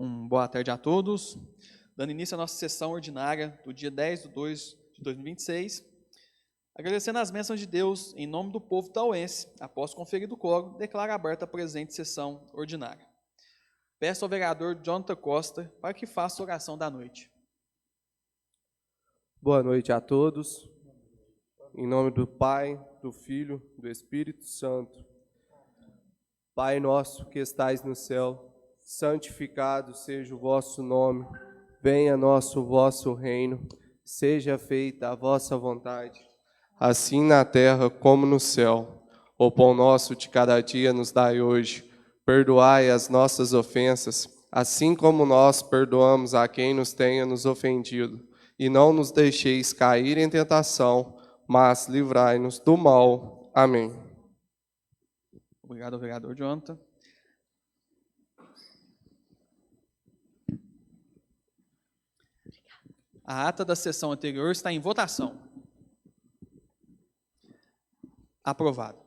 Boa tarde a todos. Dando início à nossa sessão ordinária do dia 10/2/2026, agradecendo as bênçãos de Deus, em nome do povo tauense, após conferir do quórum, declaro aberta a presente sessão ordinária. Peço ao vereador Jonathan Costa para que faça a oração da noite. Boa noite a todos. Em nome do Pai, do Filho, do Espírito Santo. Pai nosso que estais no céu, santificado seja o vosso nome. Venha a nosso vosso reino. Seja feita a vossa vontade, assim na terra como no céu. O pão nosso de cada dia nos dai hoje. Perdoai as nossas ofensas, assim como nós perdoamos a quem nos tenha nos ofendido. E não nos deixeis cair em tentação, mas livrai-nos do mal. Amém. Obrigado ao vereador Jonathan. A ata da sessão anterior está em votação. Aprovado.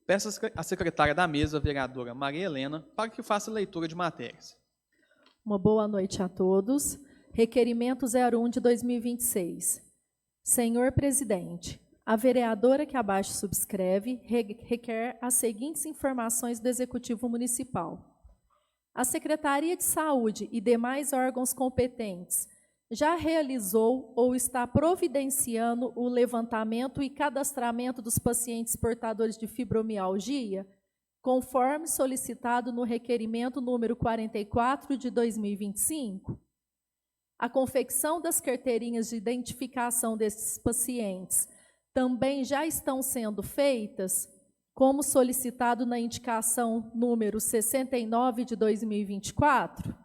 Peço à secretária da mesa, vereadora Maria Helena, para que faça leitura de matérias. Uma boa noite a todos. Requerimento 01 de 2026. Senhor presidente, a vereadora que abaixo subscreve requer as seguintes informações do Executivo Municipal. A Secretaria de Saúde e demais órgãos competentes já realizou ou está providenciando o levantamento e cadastramento dos pacientes portadores de fibromialgia, conforme solicitado no requerimento número 44 de 2025? A confecção das carteirinhas de identificação desses pacientes também já estão sendo feitas, como solicitado na indicação número 69 de 2024?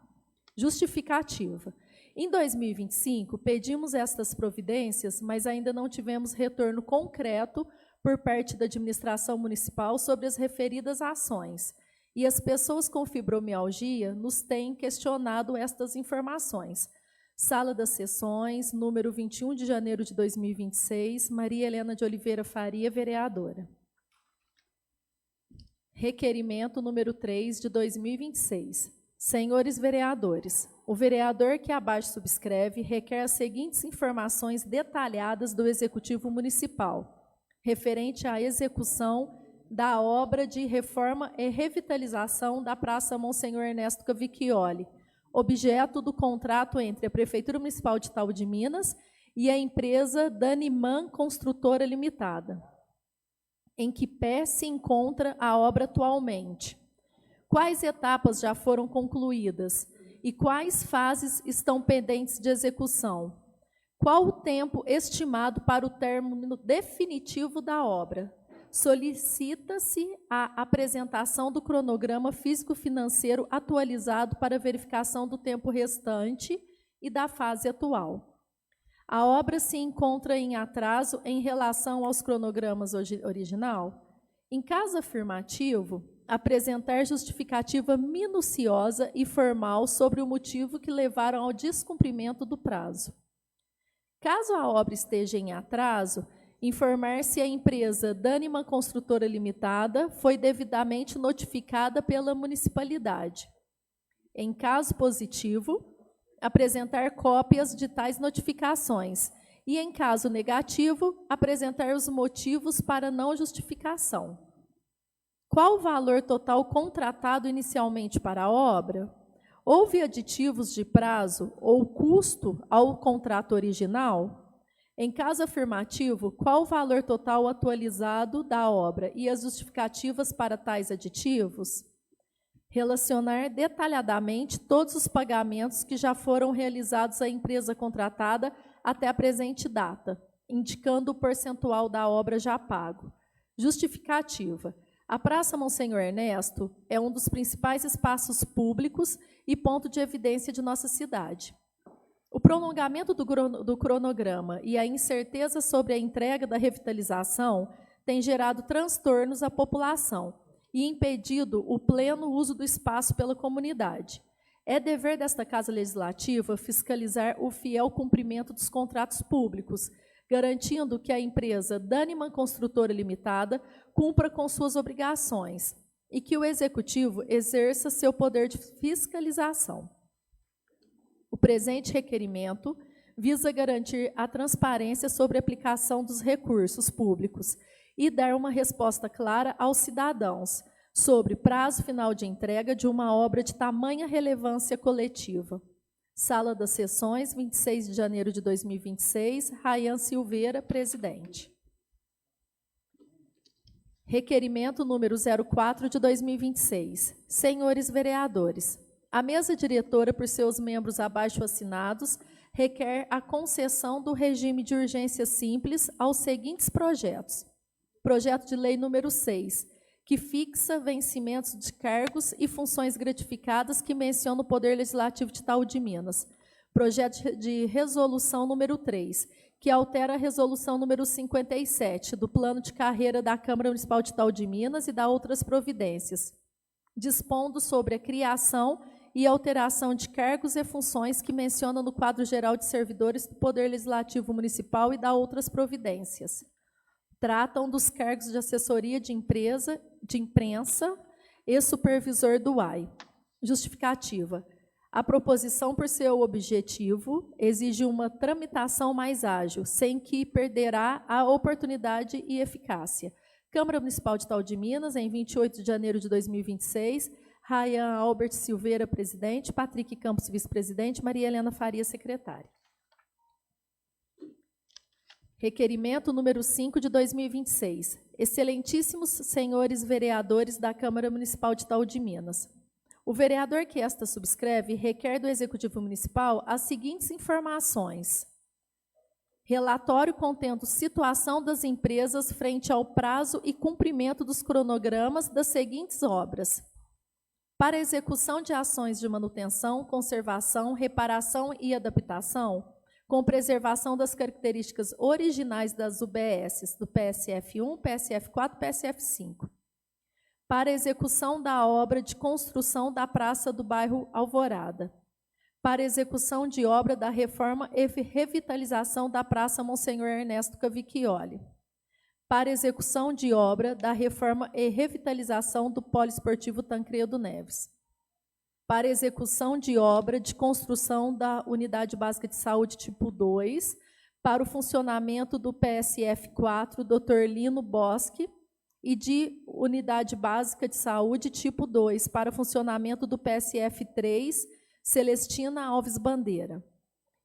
Justificativa. Em 2025, pedimos estas providências, mas ainda não tivemos retorno concreto por parte da administração municipal sobre as referidas ações. E as pessoas com fibromialgia nos têm questionado estas informações. Sala das Sessões, número 21 de janeiro de 2026, Maria Helena de Oliveira Faria, vereadora. Requerimento número 3 de 2026. Senhores vereadores, o vereador que abaixo subscreve requer as seguintes informações detalhadas do Executivo Municipal, referente à execução da obra de reforma e revitalização da Praça Monsenhor Ernesto Cavicchioli, objeto do contrato entre a Prefeitura Municipal de Itaú de Minas e a empresa Daniman Construtora Limitada. Em que pé se encontra a obra atualmente? Quais etapas já foram concluídas? E quais fases estão pendentes de execução? Qual o tempo estimado para o término definitivo da obra? Solicita-se a apresentação do cronograma físico-financeiro atualizado para verificação do tempo restante e da fase atual. A obra se encontra em atraso em relação aos cronogramas original? Em caso afirmativo, apresentar justificativa minuciosa e formal sobre o motivo que levaram ao descumprimento do prazo. Caso a obra esteja em atraso, informar se a empresa Daniman Construtora Limitada foi devidamente notificada pela municipalidade. Em caso positivo, apresentar cópias de tais notificações e, em caso negativo, apresentar os motivos para não justificação. Qual o valor total contratado inicialmente para a obra? Houve aditivos de prazo ou custo ao contrato original? Em caso afirmativo, qual o valor total atualizado da obra e as justificativas para tais aditivos? Relacionar detalhadamente todos os pagamentos que já foram realizados à empresa contratada até a presente data, indicando o percentual da obra já pago. Justificativa. A Praça Monsenhor Ernesto é um dos principais espaços públicos e ponto de evidência de nossa cidade. O prolongamento do cronograma e a incerteza sobre a entrega da revitalização tem gerado transtornos à população e impedido o pleno uso do espaço pela comunidade. É dever desta Casa Legislativa fiscalizar o fiel cumprimento dos contratos públicos, garantindo que a empresa Daniman Construtora Limitada cumpra com suas obrigações, e que o Executivo exerça seu poder de fiscalização. O presente requerimento visa garantir a transparência sobre a aplicação dos recursos públicos e dar uma resposta clara aos cidadãos sobre prazo final de entrega de uma obra de tamanha relevância coletiva. Sala das Sessões, 26 de janeiro de 2026, Rayan Silveira, presidente. Requerimento número 04 de 2026. Senhores vereadores, a mesa diretora, por seus membros abaixo assinados, requer a concessão do regime de urgência simples aos seguintes projetos. Projeto de lei número 6, que fixa vencimentos de cargos e funções gratificadas que menciona o Poder Legislativo de Itaú de Minas. Projeto de resolução número 3, que altera a resolução número 57, do plano de carreira da Câmara Municipal de Itaú de Minas e dá outras providências, dispondo sobre a criação e alteração de cargos e funções que menciona no quadro geral de servidores do Poder Legislativo Municipal e dá outras providências. Tratam dos cargos de assessoria de imprensa e supervisor do AI. Justificativa. A proposição, por seu objetivo, exige uma tramitação mais ágil, sem que perderá a oportunidade e eficácia. Câmara Municipal de Itaú de Minas, em 28 de janeiro de 2026, Rayan Albert Silveira, presidente, Patrick Campos, vice-presidente, Maria Helena Faria, secretária. Requerimento número 5 de 2026. Excelentíssimos senhores vereadores da Câmara Municipal de Itaú de Minas. O vereador que esta subscreve requer do Executivo Municipal as seguintes informações. Relatório contendo situação das empresas frente ao prazo e cumprimento dos cronogramas das seguintes obras. Para a execução de ações de manutenção, conservação, reparação e adaptação, com preservação das características originais das UBSs, do PSF1, PSF4 e PSF5. Para a execução da obra de construção da praça do bairro Alvorada. Para a execução de obra da reforma e revitalização da praça Monsenhor Ernesto Cavicchioli. Para a execução de obra da reforma e revitalização do Poliesportivo Tancredo Neves. Para execução de obra de construção da Unidade Básica de Saúde tipo 2, para o funcionamento do PSF4, Dr. Lino Bosque, e de Unidade Básica de Saúde tipo 2, para o funcionamento do PSF3, Celestina Alves Bandeira.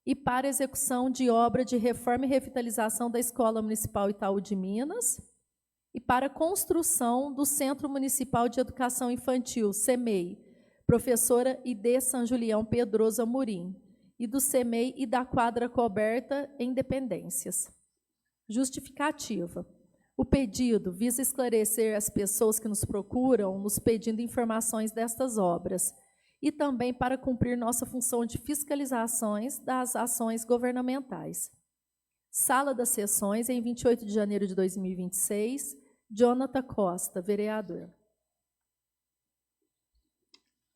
E para execução de obra de reforma e revitalização da Escola Municipal Itaú de Minas, e para construção do Centro Municipal de Educação Infantil, CEMEI, professora Ide San Julião Pedroso Amorim, e do CEMEI e da quadra coberta em dependências. Justificativa. O pedido visa esclarecer as pessoas que nos procuram, nos pedindo informações destas obras, e também para cumprir nossa função de fiscalizações das ações governamentais. Sala das Sessões, em 28 de janeiro de 2026, Jonathan Costa, vereador.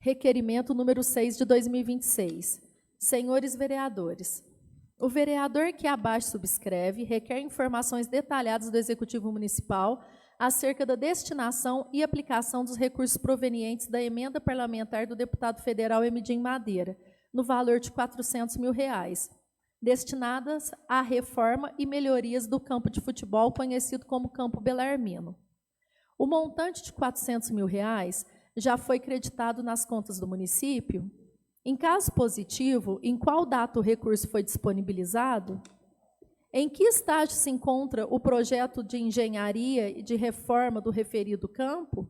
Requerimento número 6 de 2026. Senhores vereadores, o vereador que abaixo subscreve requer informações detalhadas do Executivo Municipal acerca da destinação e aplicação dos recursos provenientes da emenda parlamentar do deputado federal Emidim Madeira, no valor de R$400 mil, destinadas à reforma e melhorias do campo de futebol conhecido como Campo Belarmino. O montante de R$400 mil já foi creditado nas contas do município? Em caso positivo, em qual data o recurso foi disponibilizado? Em que estágio se encontra o projeto de engenharia e de reforma do referido campo?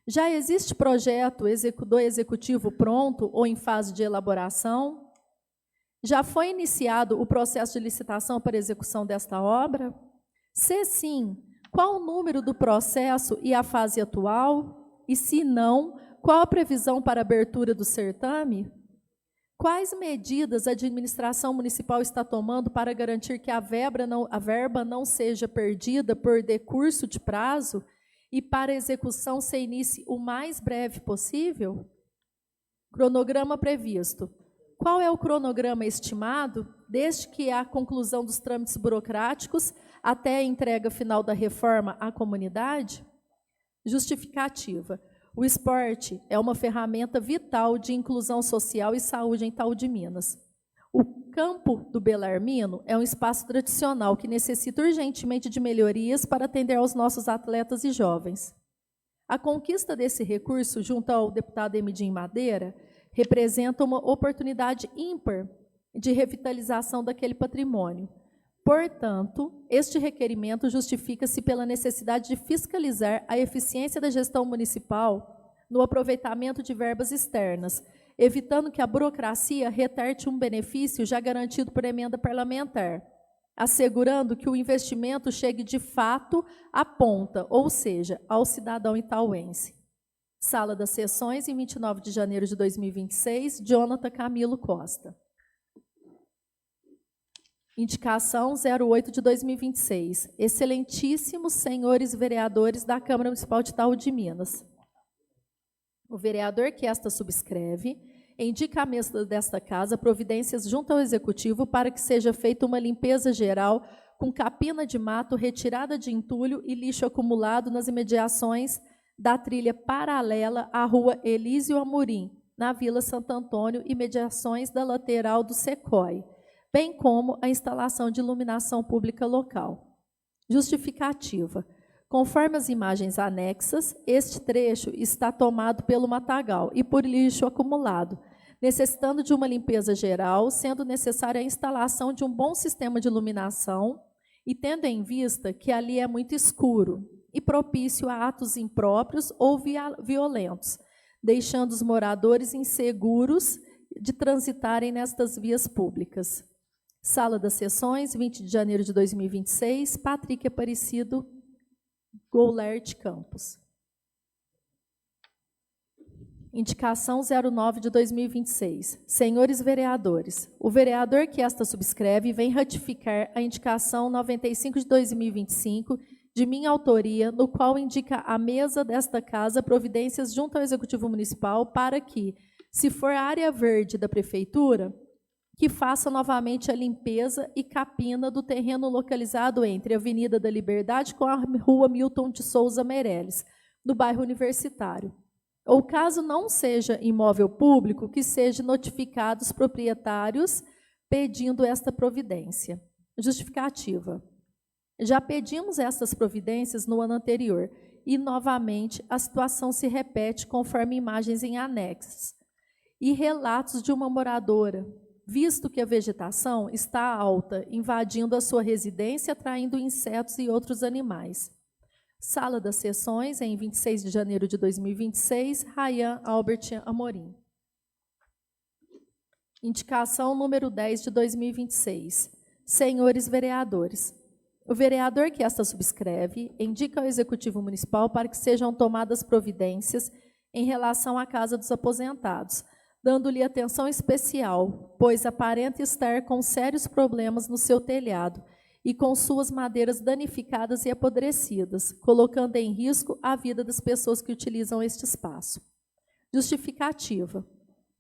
Já existe projeto do executivo pronto ou em fase de elaboração? Já foi iniciado o processo de licitação para execução desta obra? Se sim, qual o número do processo e a fase atual? E se não, qual a previsão para a abertura do certame? Quais medidas a administração municipal está tomando para garantir que a verba não seja perdida por decurso de prazo e para a execução se inicie o mais breve possível? Cronograma previsto. Qual é o cronograma estimado, desde que a conclusão dos trâmites burocráticos até a entrega final da reforma à comunidade? Justificativa. O esporte é uma ferramenta vital de inclusão social e saúde em Itaú de Minas. O campo do Belarmino é um espaço tradicional que necessita urgentemente de melhorias para atender aos nossos atletas e jovens. A conquista desse recurso, junto ao deputado Emidim Madeira, representa uma oportunidade ímpar de revitalização daquele patrimônio. Portanto, este requerimento justifica-se pela necessidade de fiscalizar a eficiência da gestão municipal no aproveitamento de verbas externas, evitando que a burocracia retarte um benefício já garantido por emenda parlamentar, assegurando que o investimento chegue de fato à ponta, ou seja, ao cidadão itauense. Sala das Sessões, em 29 de janeiro de 2026, Jonathan Camilo Costa. Indicação 08 de 2026. Excelentíssimos senhores vereadores da Câmara Municipal de Itaú de Minas. O vereador que esta subscreve indica à mesa desta casa providências junto ao Executivo para que seja feita uma limpeza geral com capina de mato, retirada de entulho e lixo acumulado nas imediações da trilha paralela à rua Elísio Amorim, na Vila Santo Antônio, e imediações da lateral do Secói, bem como a instalação de iluminação pública local. Justificativa. Conforme as imagens anexas, este trecho está tomado pelo matagal e por lixo acumulado, necessitando de uma limpeza geral, sendo necessária a instalação de um bom sistema de iluminação e tendo em vista que ali é muito escuro e propício a atos impróprios ou violentos, deixando os moradores inseguros de transitarem nestas vias públicas. Sala das Sessões, 20 de janeiro de 2026, Patrick Aparecido Goulart Campos. Indicação 09 de 2026. Senhores vereadores, o vereador que esta subscreve vem ratificar a indicação 95 de 2025, de minha autoria, no qual indica à mesa desta casa providências junto ao Executivo Municipal para que, se for área verde da Prefeitura, que faça novamente a limpeza e capina do terreno localizado entre a Avenida da Liberdade com a Rua Milton de Souza Meireles, no bairro Universitário. Ou caso não seja imóvel público, que seja notificados os proprietários pedindo esta providência. Justificativa. Já pedimos estas providências no ano anterior e, novamente, a situação se repete conforme imagens em anexos e relatos de uma moradora, visto que a vegetação está alta, invadindo a sua residência, atraindo insetos e outros animais. Sala das Sessões, em 26 de janeiro de 2026, Rayan Albert Amorim. Indicação número 10 de 2026. Senhores vereadores, o vereador que esta subscreve indica ao Executivo Municipal para que sejam tomadas providências em relação à Casa dos Aposentados, dando-lhe atenção especial, pois aparenta estar com sérios problemas no seu telhado e com suas madeiras danificadas e apodrecidas, colocando em risco a vida das pessoas que utilizam este espaço. Justificativa.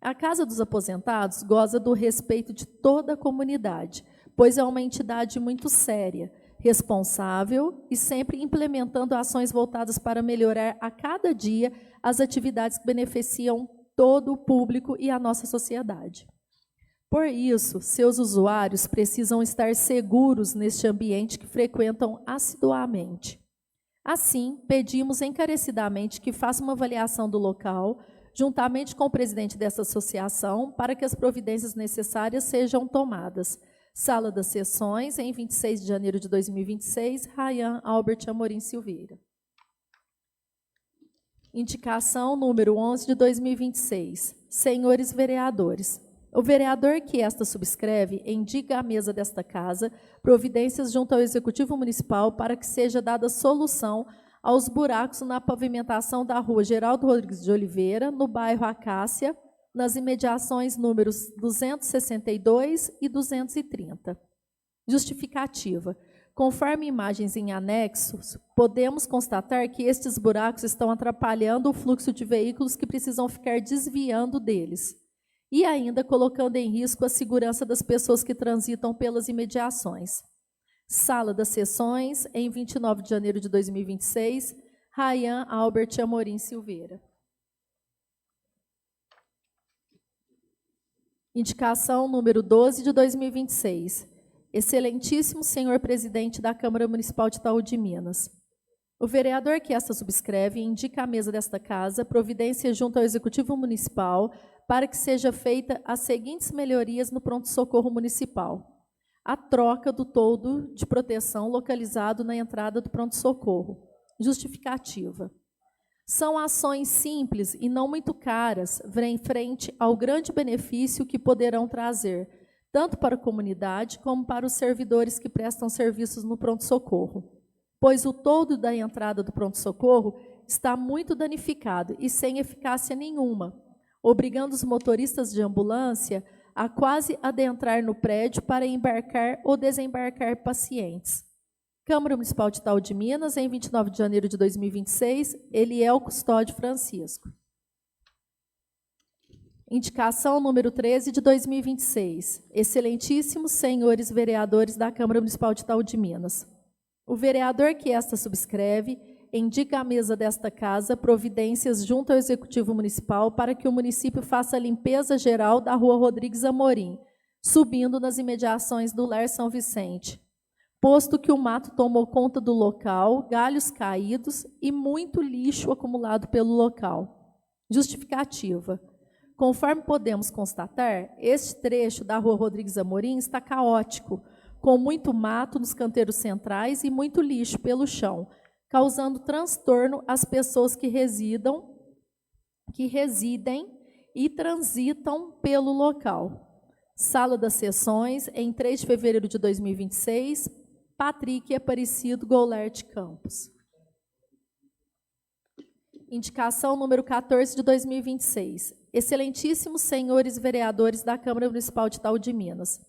A Casa dos Aposentados goza do respeito de toda a comunidade, pois é uma entidade muito séria, responsável e sempre implementando ações voltadas para melhorar a cada dia as atividades que beneficiam todo o público e a nossa sociedade. Por isso, seus usuários precisam estar seguros neste ambiente que frequentam assiduamente. Assim, pedimos encarecidamente que faça uma avaliação do local, juntamente com o presidente dessa associação, para que as providências necessárias sejam tomadas. Sala das Sessões, em 26 de janeiro de 2026, Rayan Albert Amorim Silveira. Indicação número 11 de 2026. Senhores vereadores, o vereador que esta subscreve indica à mesa desta casa providências junto ao Executivo Municipal para que seja dada solução aos buracos na pavimentação da rua Geraldo Rodrigues de Oliveira, no bairro Acácia, nas imediações números 262 e 230. Justificativa. Conforme imagens em anexos, podemos constatar que estes buracos estão atrapalhando o fluxo de veículos que precisam ficar desviando deles, e ainda colocando em risco a segurança das pessoas que transitam pelas imediações. Sala das Sessões, em 29 de janeiro de 2026, Rayan Albert Amorim Silveira. Indicação número 12 de 2026. Excelentíssimo senhor presidente da Câmara Municipal de Itaú de Minas. O vereador que esta subscreve indica à mesa desta casa providência junto ao Executivo Municipal para que seja feita as seguintes melhorias no pronto-socorro municipal. A troca do toldo de proteção localizado na entrada do pronto-socorro. Justificativa. São ações simples e não muito caras, frente ao grande benefício que poderão trazer, tanto para a comunidade como para os servidores que prestam serviços no pronto-socorro. Pois o toldo da entrada do pronto-socorro está muito danificado e sem eficácia nenhuma, obrigando os motoristas de ambulância a quase adentrar no prédio para embarcar ou desembarcar pacientes. Câmara Municipal de Itaú de Minas, em 29 de janeiro de 2026, Eliel Custódio Francisco. Indicação número 13 de 2026. Excelentíssimos senhores vereadores da Câmara Municipal de Itaú de Minas. O vereador que esta subscreve indica à mesa desta casa providências junto ao Executivo Municipal para que o município faça a limpeza geral da Rua Rodrigues Amorim, subindo nas imediações do Lar São Vicente, posto que o mato tomou conta do local, galhos caídos e muito lixo acumulado pelo local. Justificativa. Conforme podemos constatar, este trecho da Rua Rodrigues Amorim está caótico, com muito mato nos canteiros centrais e muito lixo pelo chão, causando transtorno às pessoas que residem e transitam pelo local. Sala das Sessões, em 3 de fevereiro de 2026, Patrick Aparecido Goulart Campos. Indicação número 14 de 2026. Excelentíssimos senhores vereadores da Câmara Municipal de Itaú de Minas.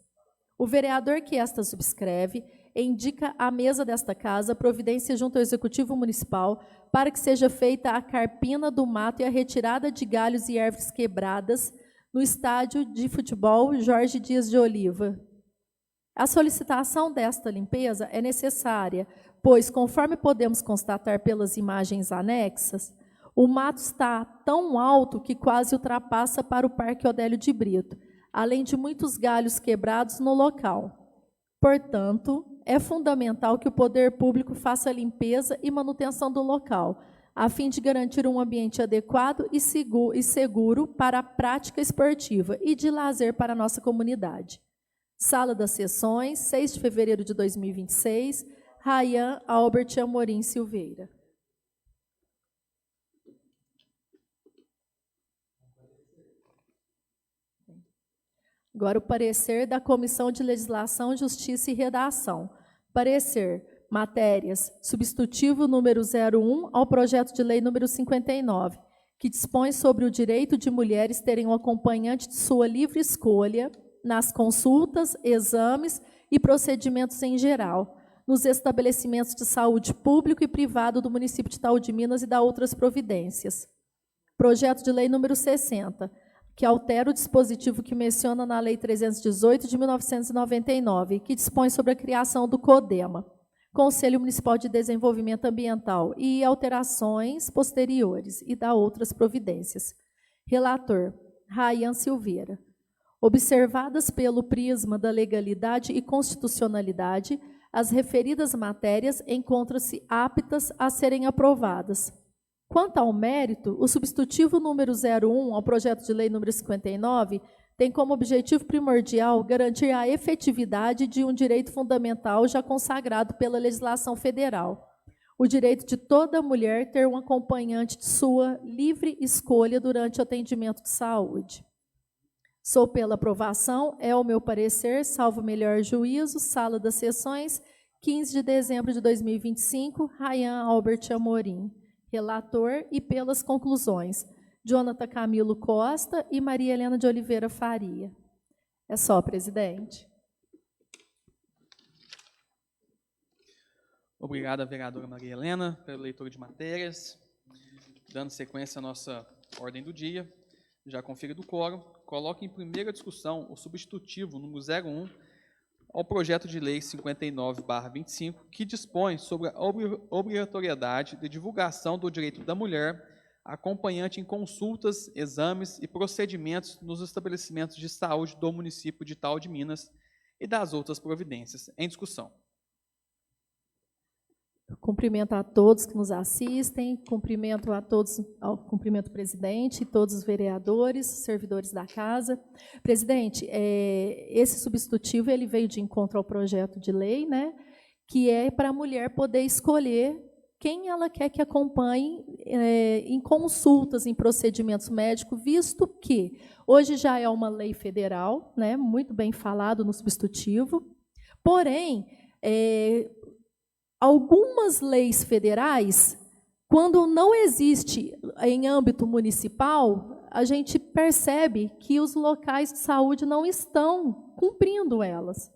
O vereador que esta subscreve indica à mesa desta casa providência junto ao Executivo Municipal para que seja feita a carpina do mato e a retirada de galhos e árvores quebradas no estádio de futebol Jorge Dias de Oliva. A solicitação desta limpeza é necessária, pois, conforme podemos constatar pelas imagens anexas, o mato está tão alto que quase ultrapassa para o Parque Odélio de Brito, além de muitos galhos quebrados no local. Portanto, é fundamental que o poder público faça a limpeza e manutenção do local, a fim de garantir um ambiente adequado e seguro para a prática esportiva e de lazer para a nossa comunidade. Sala das Sessões, 6 de fevereiro de 2026, Rayan Albert Amorim Silveira. Agora o parecer da Comissão de Legislação, Justiça e Redação. Parecer, matérias, substitutivo número 01 ao projeto de lei número 59, que dispõe sobre o direito de mulheres terem um acompanhante de sua livre escolha nas consultas, exames e procedimentos em geral, nos estabelecimentos de saúde público e privado do município de Itaú de Minas e da outras providências. Projeto de lei número 60, que altera o dispositivo que menciona na Lei 318 de 1999, que dispõe sobre a criação do CODEMA, Conselho Municipal de Desenvolvimento Ambiental, e alterações posteriores, e da outras providências. Relator, Rayan Silveira. Observadas pelo prisma da legalidade e constitucionalidade, as referidas matérias encontram-se aptas a serem aprovadas. Quanto ao mérito, o substitutivo número 01 ao projeto de lei número 59 tem como objetivo primordial garantir a efetividade de um direito fundamental já consagrado pela legislação federal, o direito de toda mulher ter um acompanhante de sua livre escolha durante o atendimento de saúde. Sou pela aprovação, é o meu parecer, salvo melhor juízo, Sala das Sessões, 15 de dezembro de 2025, Rayan Albert Amorim. Relator, e pelas conclusões, Jonathan Camilo Costa e Maria Helena de Oliveira Faria. É só, presidente. Obrigado, vereadora Maria Helena, pela leitura de matérias. Dando sequência à nossa ordem do dia, já confira do quórum, coloque em primeira discussão o substitutivo número 01 ao projeto de lei 59/25, que dispõe sobre a obrigatoriedade de divulgação do direito da mulher acompanhante em consultas, exames e procedimentos nos estabelecimentos de saúde do município de Itaú de Minas e das outras providências. Em discussão. Cumprimento a todos que nos assistem, cumprimento a todos, cumprimento o presidente e todos os vereadores, servidores da casa. Presidente, esse substitutivo ele veio de encontro ao projeto de lei, né, que é para a mulher poder escolher quem ela quer que acompanhe em consultas, em procedimentos médicos, visto que hoje já é uma lei federal, né, muito bem falado no substitutivo, porém, algumas leis federais, quando não existe em âmbito municipal, a gente percebe que os locais de saúde não estão cumprindo elas.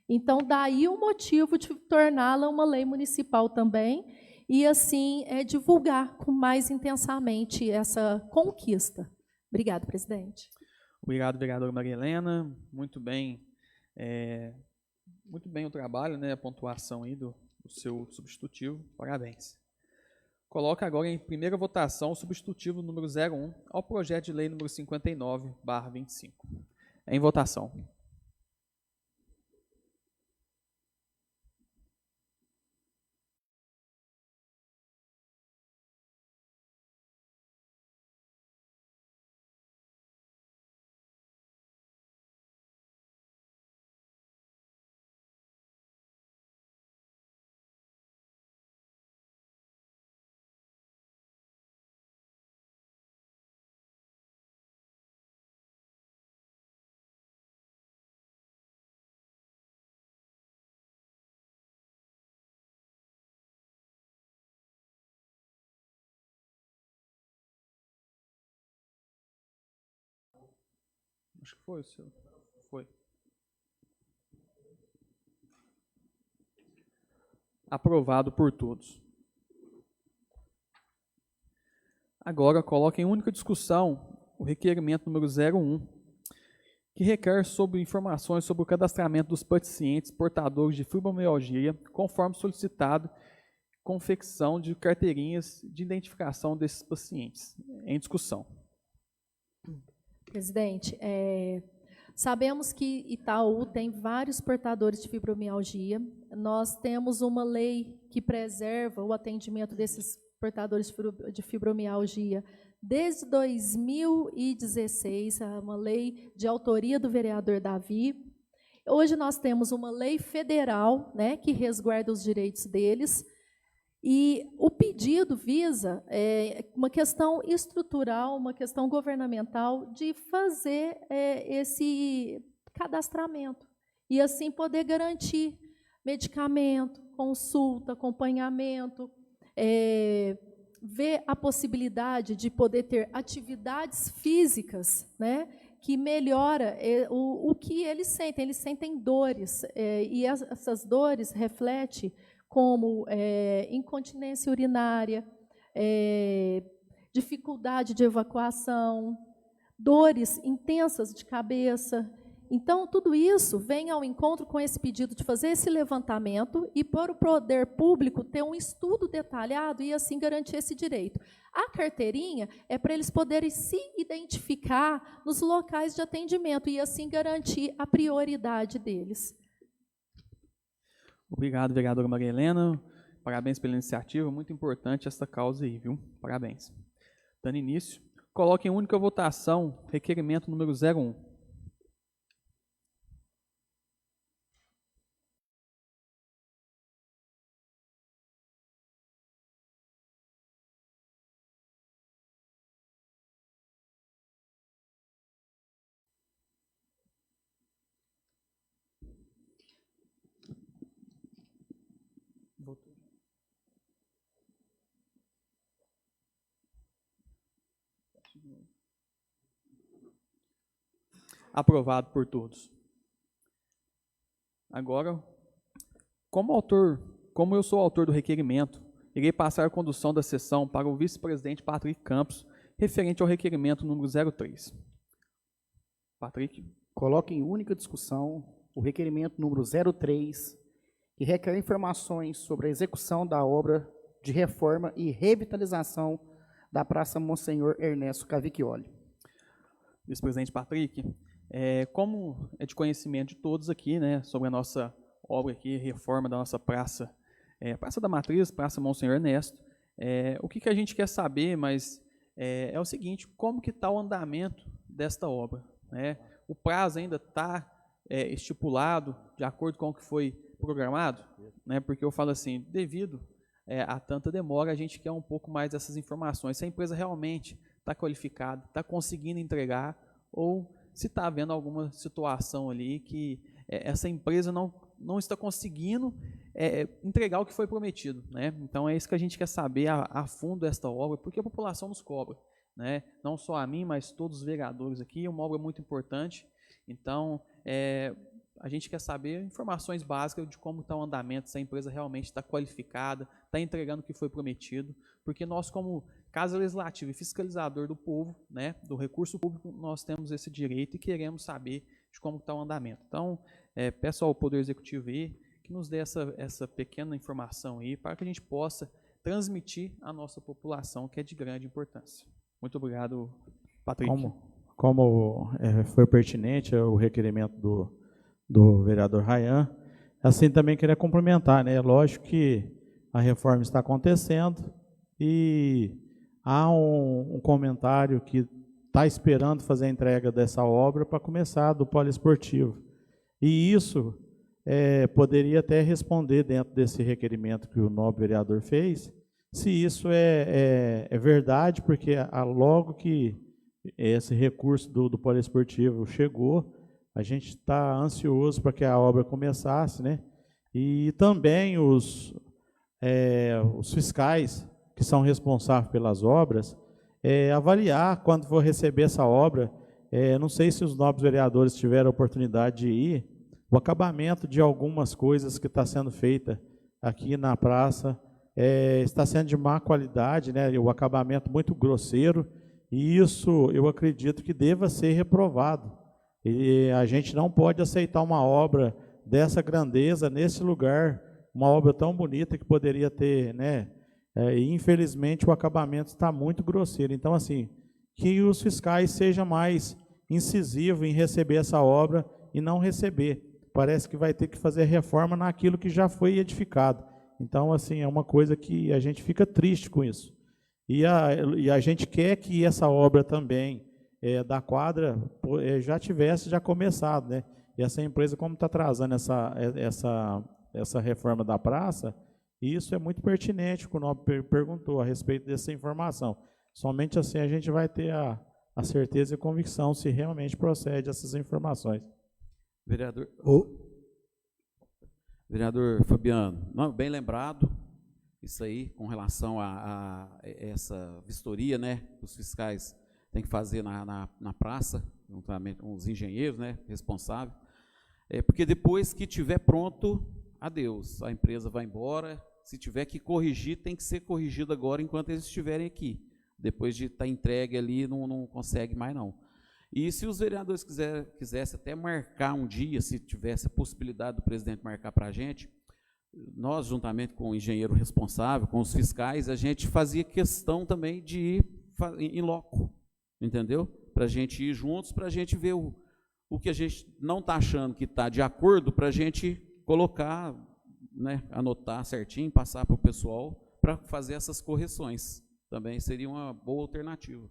Então, daí o motivo de torná-la uma lei municipal também, e assim divulgar com mais intensamente essa conquista. Obrigada, presidente. Obrigado, vereadora Maria Helena. Muito bem o trabalho, né, a pontuação aí do seu substitutivo. Parabéns. Coloca agora em primeira votação o substitutivo número 01 ao projeto de lei número 59/25. Em votação. Acho que foi o seu. Foi. Aprovado por todos. Agora, coloca em única discussão o requerimento número 01, que requer sobre informações sobre o cadastramento dos pacientes portadores de fibromialgia, conforme solicitado, confecção de carteirinhas de identificação desses pacientes. Em discussão. Presidente, sabemos que Itaú tem vários portadores de fibromialgia. Nós temos uma lei que preserva o atendimento desses portadores de fibromialgia desde 2016, uma lei de autoria do vereador Davi. Hoje nós temos uma lei federal, né, que resguarda os direitos deles. E o pedido visa uma questão estrutural, uma questão governamental de fazer esse cadastramento e assim poder garantir medicamento, consulta, acompanhamento, ver a possibilidade de poder ter atividades físicas, né, que melhora o que eles sentem. Eles sentem dores e essas dores refletem como incontinência urinária, dificuldade de evacuação, dores intensas de cabeça. Então, tudo isso vem ao encontro com esse pedido de fazer esse levantamento e para o poder público ter um estudo detalhado e assim garantir esse direito. A carteirinha é para eles poderem se identificar nos locais de atendimento e assim garantir a prioridade deles. Obrigado, vereadora Maria Helena. Parabéns pela iniciativa, muito importante essa causa aí, viu? Parabéns. Dando início, coloque em única votação requerimento número 01. Aprovado por todos. Agora, como eu sou autor do requerimento, irei passar a condução da sessão para o vice-presidente Patrick Campos, referente ao requerimento número 03. Patrick. Coloque em única discussão o requerimento número 03, que requer informações sobre a execução da obra de reforma e revitalização da Praça Monsenhor Ernesto Cavicchioli. Vice-presidente Patrick, como é de conhecimento de todos aqui, né, sobre a nossa obra aqui, reforma da nossa praça, Praça da Matriz, Praça Monsenhor Ernesto, o que a gente quer saber, mas é o seguinte, como que está o andamento desta obra, né? O prazo ainda está estipulado de acordo com o que foi programado, né? Porque eu falo assim, devido a tanta demora, a gente quer um pouco mais dessas informações, se a empresa realmente está qualificada, está conseguindo entregar, ou se está havendo alguma situação ali que essa empresa não está conseguindo entregar o que foi prometido, né? Então é isso que a gente quer saber a fundo esta obra, porque a população nos cobra, né? Não só a mim, mas todos os vereadores aqui, é uma obra muito importante. Então a gente quer saber informações básicas de como está o andamento, se a empresa realmente está qualificada, está entregando o que foi prometido, porque nós, como Casa Legislativa e fiscalizador do povo, né, do recurso público, nós temos esse direito e queremos saber de como está o andamento. Então, peço ao Poder Executivo aí que nos dê essa pequena informação aí, para que a gente possa transmitir à nossa população, que é de grande importância. Muito obrigado, Patrick. Como foi pertinente o requerimento do vereador Rayan, assim também queria complementar, né? Lógico que a reforma está acontecendo e há um comentário que está esperando fazer a entrega dessa obra para começar do poliesportivo. E isso poderia até responder dentro desse requerimento que o nobre vereador fez, se isso é verdade, porque logo que esse recurso do poliesportivo chegou, a gente está ansioso para que a obra começasse, né? E também os fiscais que são responsáveis pelas obras, avaliar quando for receber essa obra. Não sei se os nobres vereadores tiveram a oportunidade de ir, o acabamento de algumas coisas que está sendo feita aqui na praça está sendo de má qualidade, né? O acabamento muito grosseiro, e isso eu acredito que deva ser reprovado. E a gente não pode aceitar uma obra dessa grandeza nesse lugar, uma obra tão bonita que poderia ter, né? E infelizmente o acabamento está muito grosseiro. Então, assim, que os fiscais sejam mais incisivos em receber essa obra e não receber. Parece que vai ter que fazer reforma naquilo que já foi edificado. Então, assim, é uma coisa que a gente fica triste com isso. E a gente quer que essa obra também da quadra já começado, né? E essa empresa, como está atrasando essa reforma da praça, isso é muito pertinente, que o nobre perguntou a respeito dessa informação. Somente assim a gente vai ter a certeza e convicção se realmente procede essas informações. Vereador Fabiano, bem lembrado, isso aí com relação a essa vistoria, né, os fiscais têm que fazer na praça, juntamente com os engenheiros, né, responsáveis, porque depois que tiver pronto, adeus, a empresa vai embora. Se tiver que corrigir, tem que ser corrigido agora enquanto eles estiverem aqui. Depois de estar entregue ali, não consegue mais não. E se os vereadores quisessem até marcar um dia, se tivesse a possibilidade do presidente marcar para a gente, nós, juntamente com o engenheiro responsável, com os fiscais, a gente fazia questão também de ir em loco, entendeu? Para a gente ir juntos, para a gente ver o que a gente não está achando que está de acordo, para a gente colocar, né, anotar certinho, passar para o pessoal para fazer essas correções. Também seria uma boa alternativa.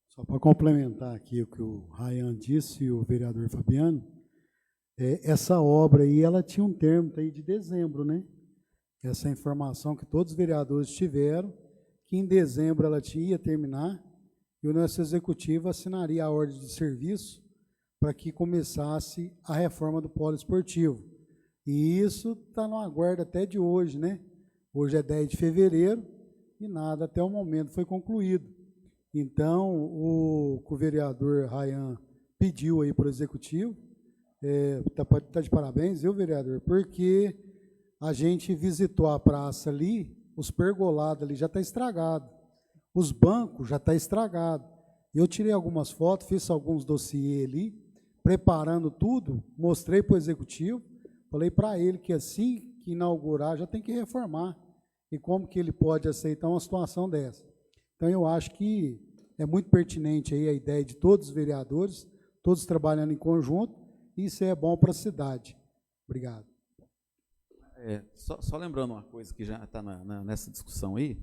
Só para complementar aqui o que o Rayan disse e o vereador Fabiano, essa obra aí, ela tinha um termo aí de dezembro, né? Essa informação que todos os vereadores tiveram, que em dezembro ela ia terminar, e o nosso executivo assinaria a ordem de serviço para que começasse a reforma do polo esportivo. E isso está no aguardo até de hoje, né? Hoje é 10 de fevereiro e nada até o momento foi concluído. Então, o vereador Rayan pediu aí para o executivo, tá de parabéns, viu, vereador? Porque a gente visitou a praça ali, os pergolados ali já está estragado, os bancos já está estragado. Eu tirei algumas fotos, fiz alguns dossiês ali, preparando tudo, mostrei para o executivo, falei para ele que assim que inaugurar já tem que reformar. E como que ele pode aceitar uma situação dessa? Então, eu acho que é muito pertinente aí a ideia de todos os vereadores, todos trabalhando em conjunto, e isso é bom para a cidade. Obrigado. Só lembrando uma coisa que já está nessa discussão aí,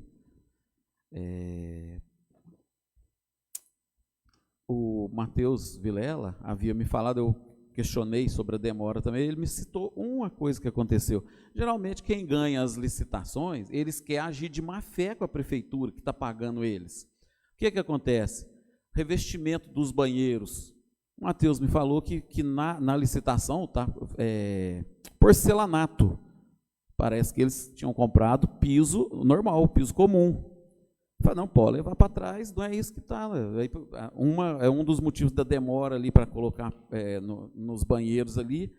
o Matheus Vilela havia me falado, eu questionei sobre a demora também, ele me citou uma coisa que aconteceu. Geralmente, quem ganha as licitações, eles querem agir de má fé com a prefeitura, que está pagando eles. O que acontece? Revestimento dos banheiros. O Matheus me falou que na licitação, tá, porcelanato. Parece que eles tinham comprado piso normal, piso comum. Eu falei, não, pode levar para trás, não é isso que está. É um dos motivos da demora ali para colocar nos banheiros ali.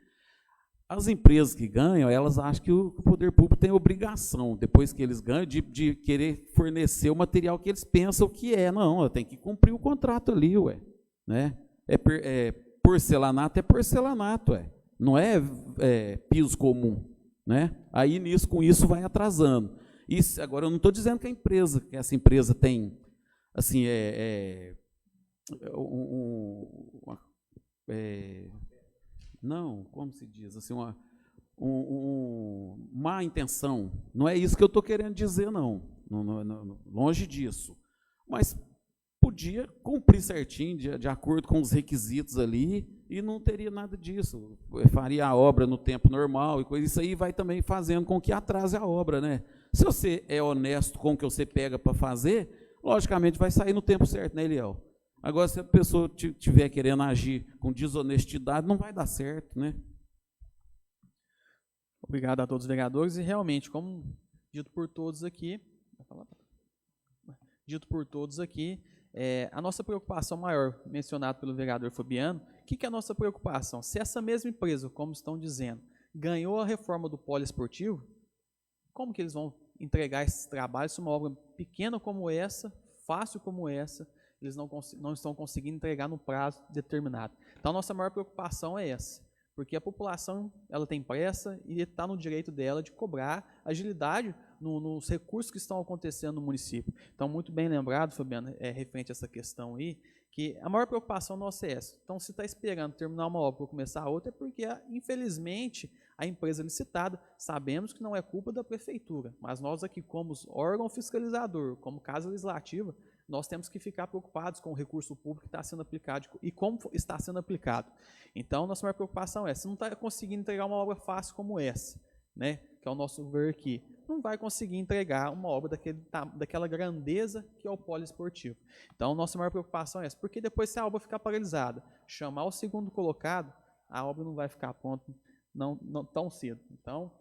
As empresas que ganham, elas acham que o poder público tem obrigação, depois que eles ganham, de querer fornecer o material que eles pensam que é. Não, tem que cumprir o contrato ali, ué. Né? Porcelanato é porcelanato, ué. Não é piso comum. Né? Aí, com isso, vai atrasando. Isso, agora, eu não estou dizendo que essa empresa tem, assim, não, como se diz, assim, má intenção. Não é isso que eu estou querendo dizer, não. Longe disso. Mas podia cumprir certinho, de acordo com os requisitos ali, e não teria nada disso. Faria a obra no tempo normal e coisa. Isso aí vai também fazendo com que atrase a obra, né? Se você é honesto com o que você pega para fazer, logicamente vai sair no tempo certo, né, Eliel? Agora, se a pessoa estiver querendo agir com desonestidade, não vai dar certo, né? Obrigado a todos os vereadores. E realmente, como dito por todos aqui, a nossa preocupação maior, mencionado pelo vereador Fabiano, o que é a nossa preocupação? Se essa mesma empresa, como estão dizendo, ganhou a reforma do poliesportivo, como que eles vão entregar esse trabalho se uma obra pequena como essa, fácil como essa, eles não estão conseguindo entregar no prazo determinado? Então, a nossa maior preocupação é essa, porque a população ela tem pressa e está no direito dela de cobrar agilidade nos recursos que estão acontecendo no município. Então, muito bem lembrado, Fabiano, referente a essa questão aí, que a maior preocupação nossa é essa. Então, se está esperando terminar uma obra para começar a outra, é porque, infelizmente, a empresa licitada, sabemos que não é culpa da prefeitura, mas nós aqui, como órgão fiscalizador, como casa legislativa, nós temos que ficar preocupados com o recurso público que está sendo aplicado e como está sendo aplicado. Então, nossa maior preocupação é, se não está conseguindo entregar uma obra fácil como essa, né, que é o nosso ver aqui, não vai conseguir entregar uma obra daquela grandeza que é o poliesportivo. Então, nossa maior preocupação é essa, porque depois, se a obra ficar paralisada, chamar o segundo colocado, a obra não vai ficar pronta não tão cedo. Então,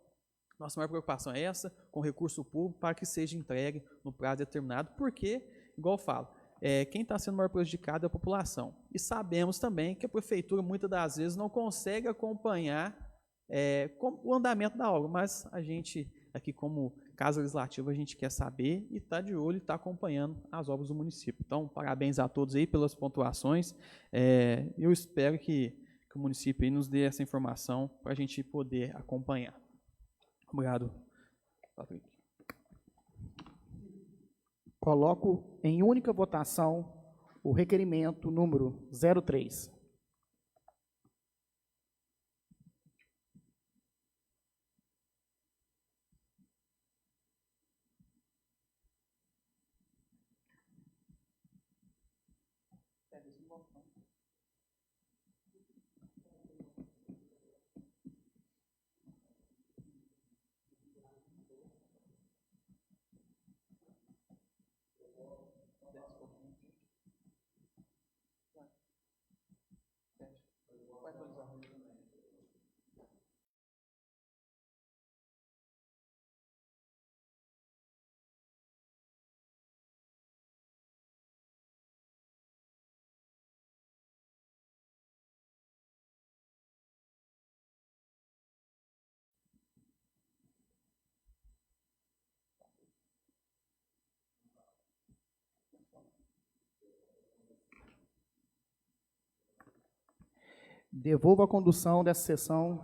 nossa maior preocupação é essa, com recurso público, para que seja entregue no prazo determinado, porque, igual eu falo, quem está sendo maior prejudicado é a população. E sabemos também que a prefeitura, muitas das vezes, não consegue acompanhar o andamento da obra, mas a gente, aqui como Casa Legislativa, a gente quer saber e está de olho e está acompanhando as obras do município. Então, parabéns a todos aí pelas pontuações. Eu espero que o município aí nos dê essa informação para a gente poder acompanhar. Obrigado, Patrick. Coloco em única votação o requerimento número 03. Devolvo a condução dessa sessão.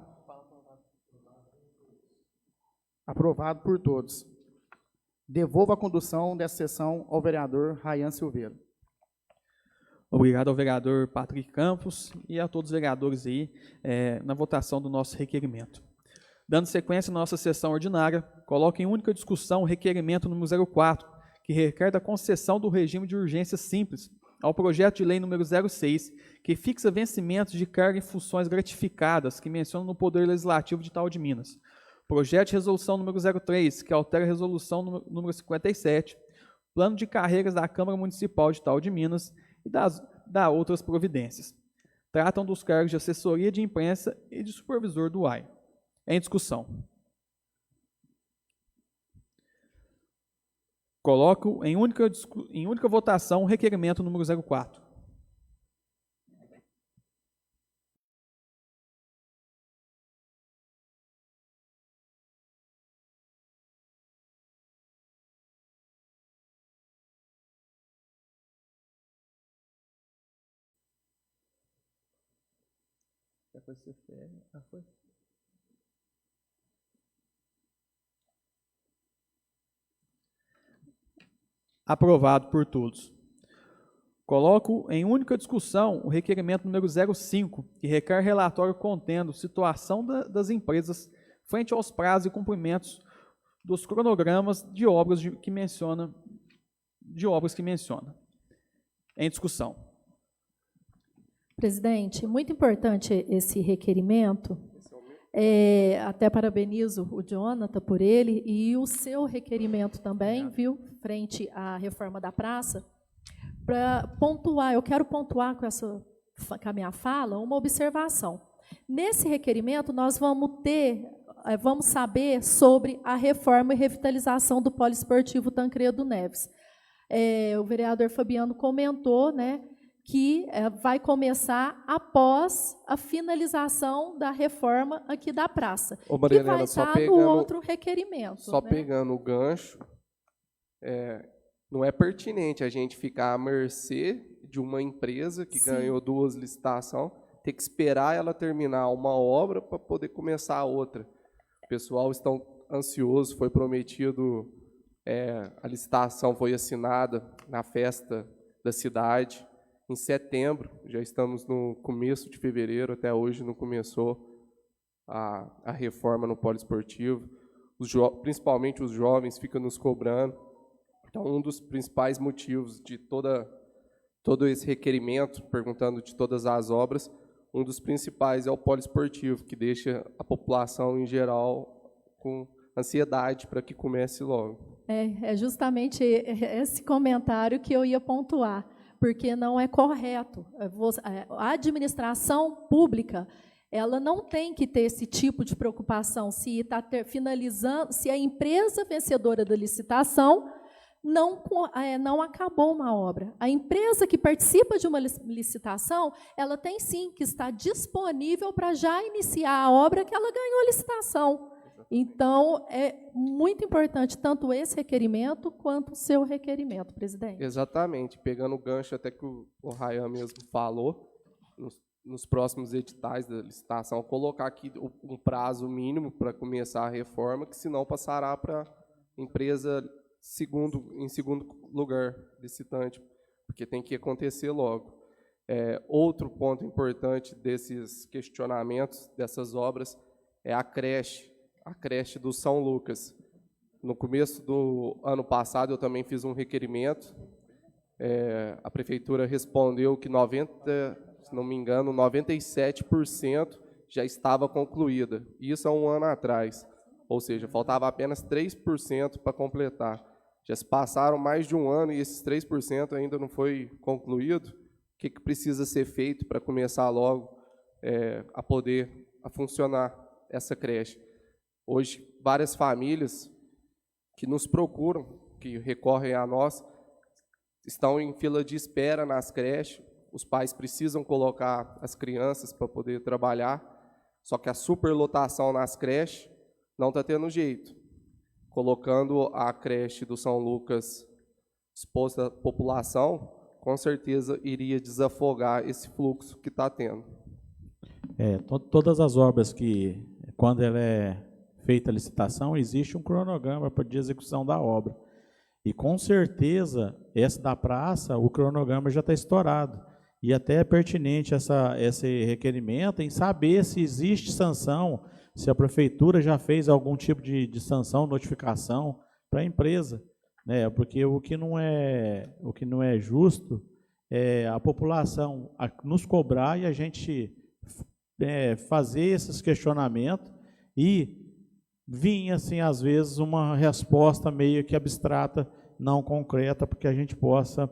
Aprovado por todos. Devolvo a condução dessa sessão ao vereador Rayan Silveira. Obrigado ao vereador Patrick Campos e a todos os vereadores aí na votação do nosso requerimento. Dando sequência à nossa sessão ordinária, coloco em única discussão o requerimento número 04, que requer da concessão do regime de urgência simples ao projeto de lei número 06, que fixa vencimentos de carga e funções gratificadas que menciona no Poder Legislativo de Itaú de Minas. Projeto de resolução número 03, que altera a resolução número 57, plano de carreiras da Câmara Municipal de Itaú de Minas e da outras providências. Tratam dos cargos de assessoria de imprensa e de supervisor do AI. Em discussão. Coloco em única votação o requerimento número 04. Aprovado por todos. Coloco em única discussão o requerimento número 05, que requer relatório contendo situação das empresas frente aos prazos e cumprimentos dos cronogramas de obras que menciona. Em discussão. Presidente, muito importante esse requerimento. Até parabenizo o Jonathan por ele e o seu requerimento também, viu, frente à reforma da praça. Para pontuar, eu quero pontuar com a minha fala uma observação. Nesse requerimento, nós vamos saber sobre a reforma e revitalização do poliesportivo Tancredo Neves. O vereador Fabiano comentou, né, que vai começar após a finalização da reforma aqui da praça, que vai estar no outro requerimento. Só né? pegando o gancho, não é pertinente a gente ficar à mercê de uma empresa que ganhou 2 licitações, ter que esperar ela terminar uma obra para poder começar a outra. O pessoal está ansioso, foi prometido, a licitação foi assinada na festa da cidade, em setembro, já estamos no começo de fevereiro, até hoje não começou a reforma no poliesportivo. Principalmente os jovens ficam nos cobrando. Então, um dos principais motivos de todo esse requerimento, perguntando de todas as obras, um dos principais é o poliesportivo, que deixa a população em geral com ansiedade para que comece logo. É justamente esse comentário que eu ia pontuar, porque não é correto. A administração pública, ela não tem que ter esse tipo de preocupação se está finalizando, se a empresa vencedora da licitação não acabou uma obra. A empresa que participa de uma licitação, ela tem sim que estar disponível para já iniciar a obra que ela ganhou a licitação. Então, é muito importante tanto esse requerimento quanto o seu requerimento, presidente. Exatamente. Pegando o gancho até que o Rayan mesmo falou, nos próximos editais da licitação, colocar aqui um prazo mínimo para começar a reforma, que senão passará para a empresa em segundo lugar licitante, porque tem que acontecer logo. Outro ponto importante desses questionamentos, dessas obras, é a creche do São Lucas. No começo do ano passado, eu também fiz um requerimento. A prefeitura respondeu que 97% já estava concluída. Isso há um ano atrás. Ou seja, faltava apenas 3% para completar. Já se passaram mais de um ano e esses 3% ainda não foi concluído. O que precisa ser feito para começar logo a funcionar essa creche? Hoje, várias famílias que nos procuram, que recorrem a nós, estão em fila de espera nas creches. Os pais precisam colocar as crianças para poder trabalhar, só que a superlotação nas creches não está tendo jeito. Colocando a creche do São Lucas exposta à população, com certeza iria desafogar esse fluxo que está tendo. Todas as obras que, quando ela é feita a licitação, existe um cronograma de execução da obra. E com certeza, essa da praça, o cronograma já está estourado. E até é pertinente esse requerimento em saber se existe sanção, se a prefeitura já fez algum tipo de sanção, notificação para a empresa, né? Porque o que não é justo é a população nos cobrar e a gente fazer esses questionamentos e vinha, assim, às vezes, uma resposta meio que abstrata, não concreta, para que a gente possa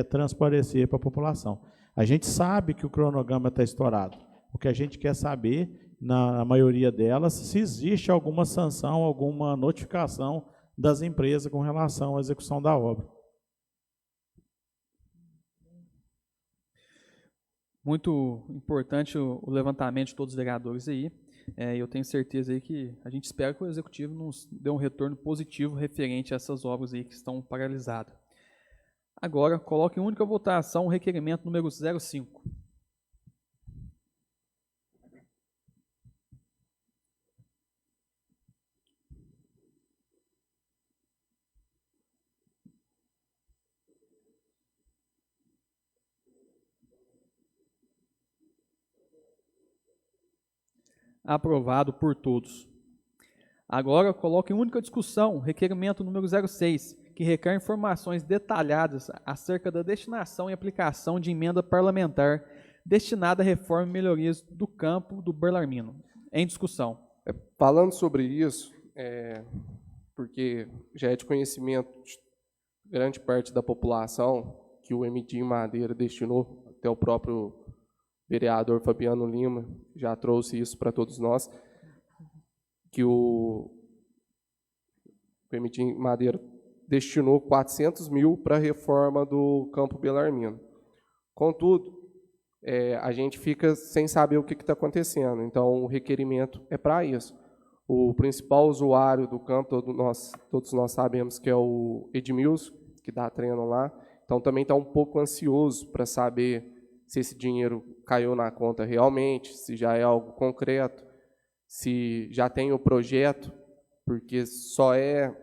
transparecer para a população. A gente sabe que o cronograma está estourado. O que a gente quer saber, na maioria delas, se existe alguma sanção, alguma notificação das empresas com relação à execução da obra. Muito importante o levantamento de todos os vereadores aí. Eu tenho certeza aí que a gente espera que o Executivo nos dê um retorno positivo referente a essas obras aí que estão paralisadas. Agora, coloque em única votação o requerimento número 05. Aprovado por todos. Agora, coloque em única discussão o requerimento número 06, que requer informações detalhadas acerca da destinação e aplicação de emenda parlamentar destinada à reforma e melhorias do campo do Belarmino. Em discussão. Falando sobre isso, porque já é de conhecimento de grande parte da população que o Emidim Madeira destinou, até o próprio vereador Fabiano Lima já trouxe isso para todos nós, que o Emidim Madeira destinou 400 mil para a reforma do campo Belarmino. Contudo, a gente fica sem saber o que está acontecendo, então o requerimento é para isso. O principal usuário do campo, todos nós sabemos que é o Edmilson, que dá treino lá, então também está um pouco ansioso para saber se esse dinheiro caiu na conta realmente, se já é algo concreto, se já tem o projeto, porque só é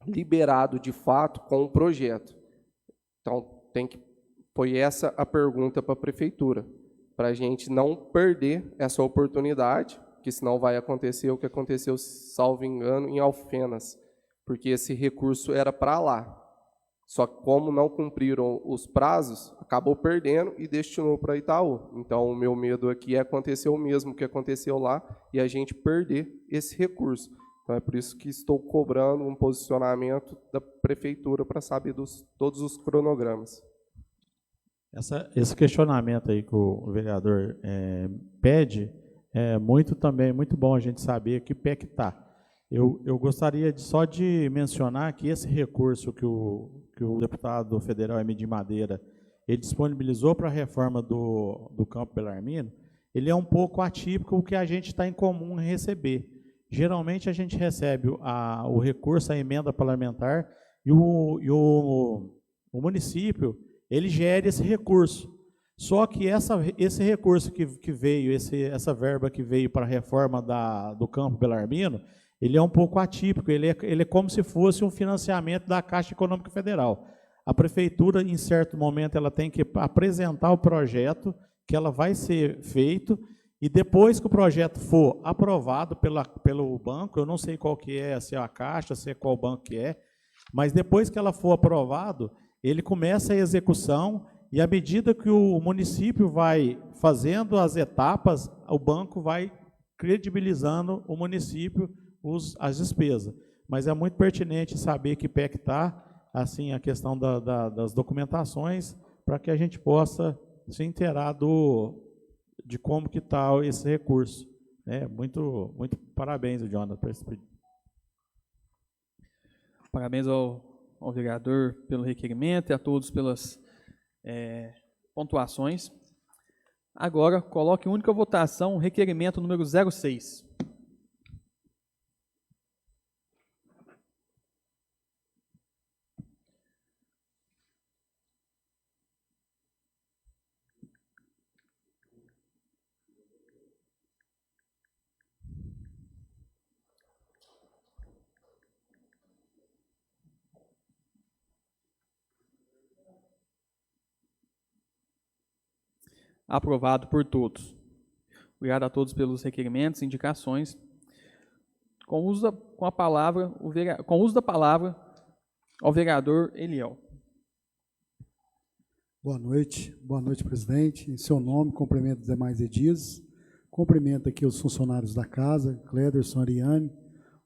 liberado de fato com o projeto. Então, foi essa a pergunta para a prefeitura, para a gente não perder essa oportunidade, que senão vai acontecer o que aconteceu, salvo engano, em Alfenas, porque esse recurso era para lá. Só que como não cumpriram os prazos, acabou perdendo e destinou para Itaú. Então, o meu medo aqui é acontecer o mesmo que aconteceu lá e a gente perder esse recurso. Então, é por isso que estou cobrando um posicionamento da prefeitura para saber todos os cronogramas. Esse questionamento aí que o vereador pede é muito bom a gente saber que pé que está. Eu gostaria só de mencionar que esse recurso que o deputado federal Emidim Madeira ele disponibilizou para a reforma do campo Belarmino, ele é um pouco atípico o que a gente está em comum em receber. Geralmente a gente recebe o recurso, a emenda parlamentar, e o município ele gera esse recurso. Só que esse recurso que veio, essa verba que veio para a reforma do campo Belarmino, ele é um pouco atípico, ele é como se fosse um financiamento da Caixa Econômica Federal. A prefeitura, em certo momento, ela tem que apresentar o projeto, que ela vai ser feito, e depois que o projeto for aprovado pelo banco, eu não sei qual que é, se é a Caixa, se é qual banco que é, mas depois que ela for aprovado, ele começa a execução, e à medida que o município vai fazendo as etapas, o banco vai credibilizando o município as despesas. Mas é muito pertinente saber que pé que está, assim, a questão das documentações, para que a gente possa se inteirar de como que está esse recurso. Muito parabéns, Jonathan, por esse pedido. Parabéns ao vereador pelo requerimento e a todos pelas pontuações. Agora, coloque em única votação o requerimento número 06. Aprovado por todos. Obrigado a todos pelos requerimentos, indicações. Com o uso da palavra ao vereador Eliel. Boa noite, presidente. Em seu nome, cumprimento os demais edis. Cumprimento aqui os funcionários da casa, Cléderson, Ariane,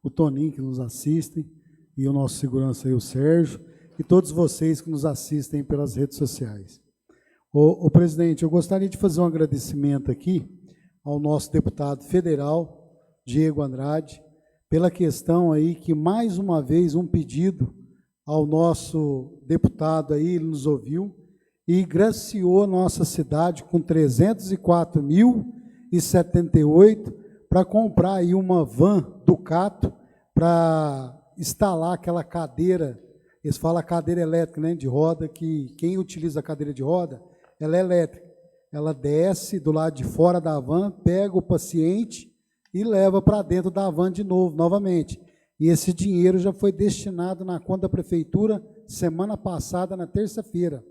o Toninho que nos assistem, e o nosso segurança aí, o Sérgio, e todos vocês que nos assistem pelas redes sociais. O presidente, eu gostaria de fazer um agradecimento aqui ao nosso deputado federal, Diego Andrade, pela questão aí que, mais uma vez, um pedido ao nosso deputado aí, ele nos ouviu e graciou a nossa cidade com 304.078 para comprar aí uma van Ducato para instalar aquela cadeira, eles falam cadeira elétrica, né, de roda, que quem utiliza a cadeira de roda, ela é elétrica. Ela desce do lado de fora da van, pega o paciente e leva para dentro da van de novo, novamente. E esse dinheiro já foi destinado na conta da prefeitura semana passada, na terça-feira.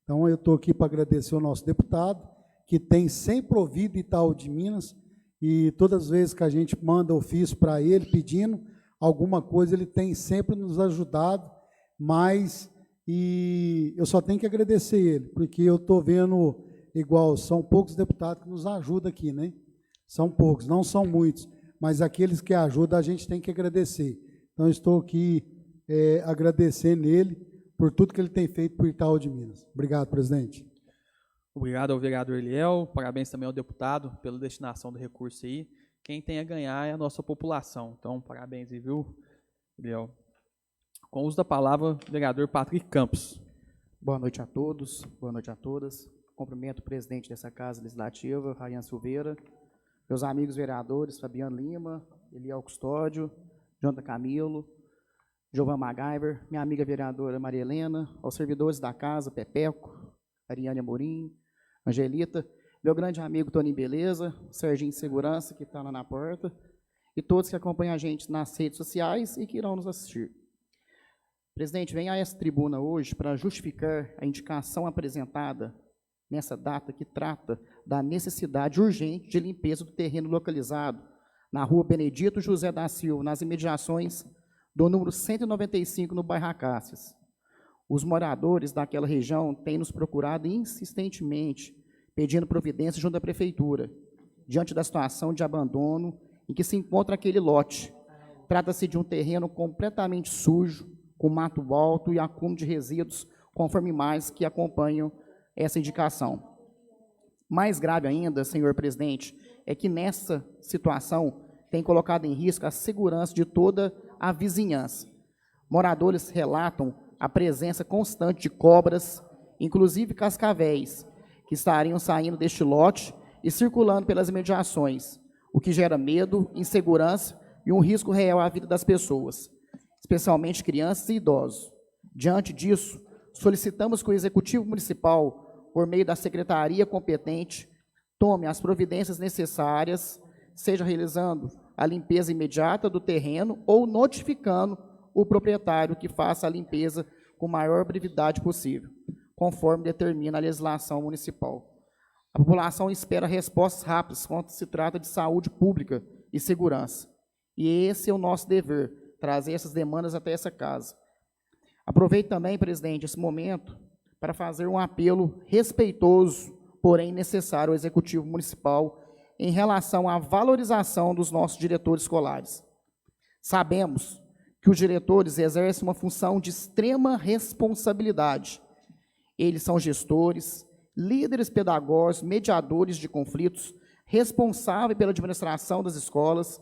Então, eu estou aqui para agradecer ao nosso deputado, que tem sempre ouvido Itaú de Minas, e todas as vezes que a gente manda ofício para ele pedindo alguma coisa, ele tem sempre nos ajudado, mas eu só tenho que agradecer ele, porque eu estou vendo, igual, são poucos deputados que nos ajudam aqui, né? São poucos, não são muitos, mas aqueles que ajudam a gente tem que agradecer. Então, estou aqui agradecendo ele por tudo que ele tem feito por Itaú de Minas. Obrigado, presidente. Obrigado ao vereador Eliel, parabéns também ao deputado pela destinação do recurso aí. Quem tem a ganhar é a nossa população, então parabéns aí, viu, Eliel. Com o uso da palavra, vereador Patrick Campos. Boa noite a todos, boa noite a todas. Cumprimento o presidente dessa Casa Legislativa, Rayan Silveira, meus amigos vereadores, Fabiano Lima, Eliel Custódio, Jonathan Camilo, Giovanni MacGyver, minha amiga vereadora Maria Helena, aos servidores da casa, Pepeco, Ariane Amorim, Angelita, meu grande amigo Toninho Beleza, Serginho de Segurança, que está lá na porta, e todos que acompanham a gente nas redes sociais e que irão nos assistir. Presidente, venho a essa tribuna hoje para justificar a indicação apresentada nessa data que trata da necessidade urgente de limpeza do terreno localizado na rua Benedito José da Silva, nas imediações do número 195, no bairro Acácias. Os moradores daquela região têm nos procurado insistentemente, pedindo providência junto à prefeitura, diante da situação de abandono em que se encontra aquele lote. Trata-se de um terreno completamente sujo, com mato alto e acúmulo de resíduos, conforme imagens que acompanham essa indicação. Mais grave ainda, senhor presidente, é que nessa situação tem colocado em risco a segurança de toda a vizinhança. Moradores relatam a presença constante de cobras, inclusive cascavéis, que estariam saindo deste lote e circulando pelas imediações, o que gera medo, insegurança e um risco real à vida das pessoas, especialmente crianças e idosos. Diante disso, solicitamos que o Executivo Municipal, por meio da Secretaria competente, tome as providências necessárias, seja realizando a limpeza imediata do terreno ou notificando o proprietário que faça a limpeza com maior brevidade possível, conforme determina a legislação municipal. A população espera respostas rápidas quando se trata de saúde pública e segurança. E esse é o nosso dever, trazer essas demandas até essa casa. Aproveito também, presidente, esse momento para fazer um apelo respeitoso, porém necessário ao Executivo Municipal em relação à valorização dos nossos diretores escolares. Sabemos que os diretores exercem uma função de extrema responsabilidade. Eles são gestores, líderes pedagógicos, mediadores de conflitos, responsáveis pela administração das escolas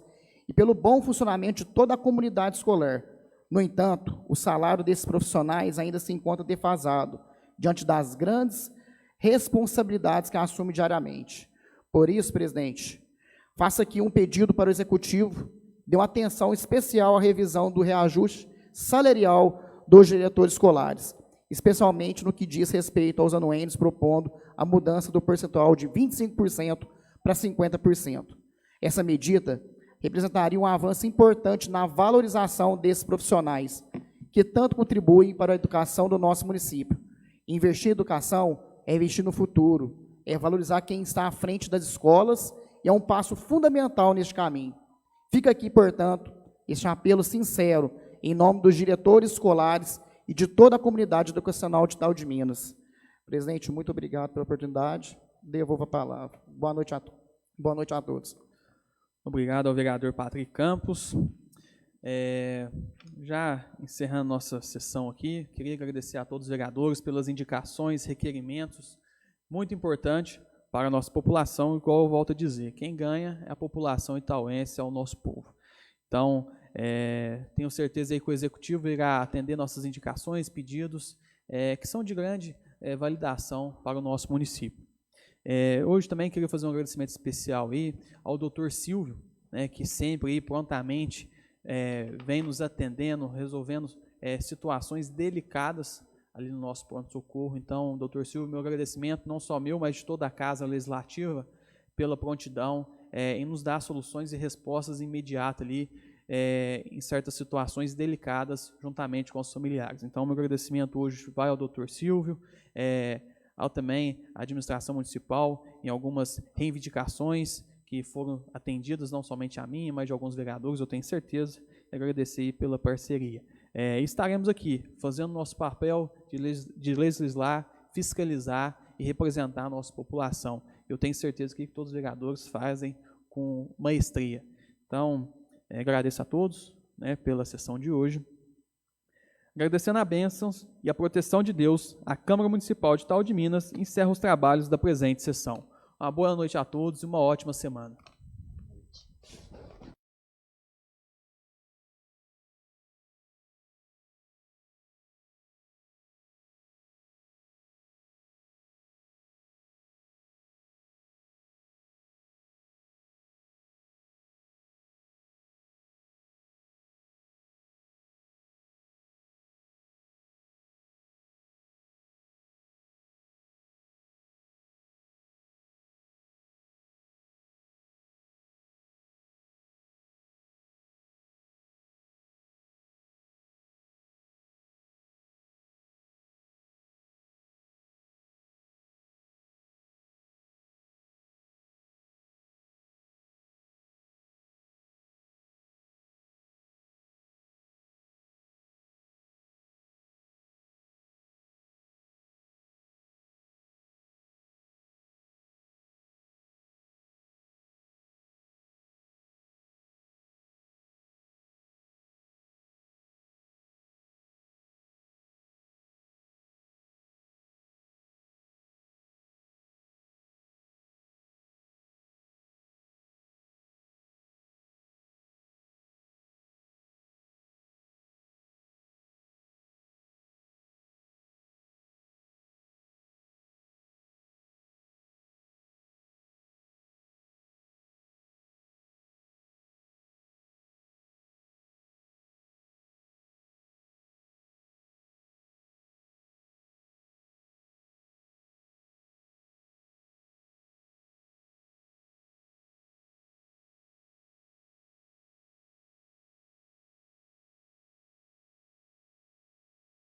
e pelo bom funcionamento de toda a comunidade escolar. No entanto, o salário desses profissionais ainda se encontra defasado, diante das grandes responsabilidades que assumem diariamente. Por isso, presidente, faço aqui um pedido para o Executivo, dê uma atenção especial à revisão do reajuste salarial dos diretores escolares, especialmente no que diz respeito aos anuentes, propondo a mudança do percentual de 25% para 50%. Essa medida representaria um avanço importante na valorização desses profissionais, que tanto contribuem para a educação do nosso município. Investir em educação é investir no futuro, é valorizar quem está à frente das escolas e é um passo fundamental neste caminho. Fica aqui, portanto, este apelo sincero em nome dos diretores escolares e de toda a comunidade educacional de Itaú de Minas. Presidente, muito obrigado pela oportunidade. Devolvo a palavra. Boa noite a todos. Obrigado ao vereador Patrick Campos. Já encerrando nossa sessão aqui, queria agradecer a todos os vereadores pelas indicações, requerimentos, muito importante para a nossa população, igual eu volto a dizer, quem ganha é a população itauense, é o nosso povo. Então, tenho certeza aí que o Executivo irá atender nossas indicações, pedidos, que são de grande validação para o nosso município. Hoje também queria fazer um agradecimento especial aí ao Dr. Silvio, né, que sempre aí, prontamente vem nos atendendo, resolvendo situações delicadas ali no nosso pronto-socorro. Então, doutor Silvio, meu agradecimento, não só meu, mas de toda a Casa Legislativa, pela prontidão em nos dar soluções e respostas imediatas ali em certas situações delicadas, juntamente com os familiares. Então, meu agradecimento hoje vai ao doutor Silvio, ao também à administração municipal, em algumas reivindicações que foram atendidas, não somente a mim, mas de alguns vereadores, eu tenho certeza, e agradecer pela parceria. Estaremos aqui fazendo nosso papel de legislar, fiscalizar e representar a nossa população. Eu tenho certeza que todos os vereadores fazem com maestria. Então, agradeço a todos, né, pela sessão de hoje. Agradecendo a bênçãos e a proteção de Deus, a Câmara Municipal de Itaú de Minas encerra os trabalhos da presente sessão. Uma boa noite a todos e uma ótima semana.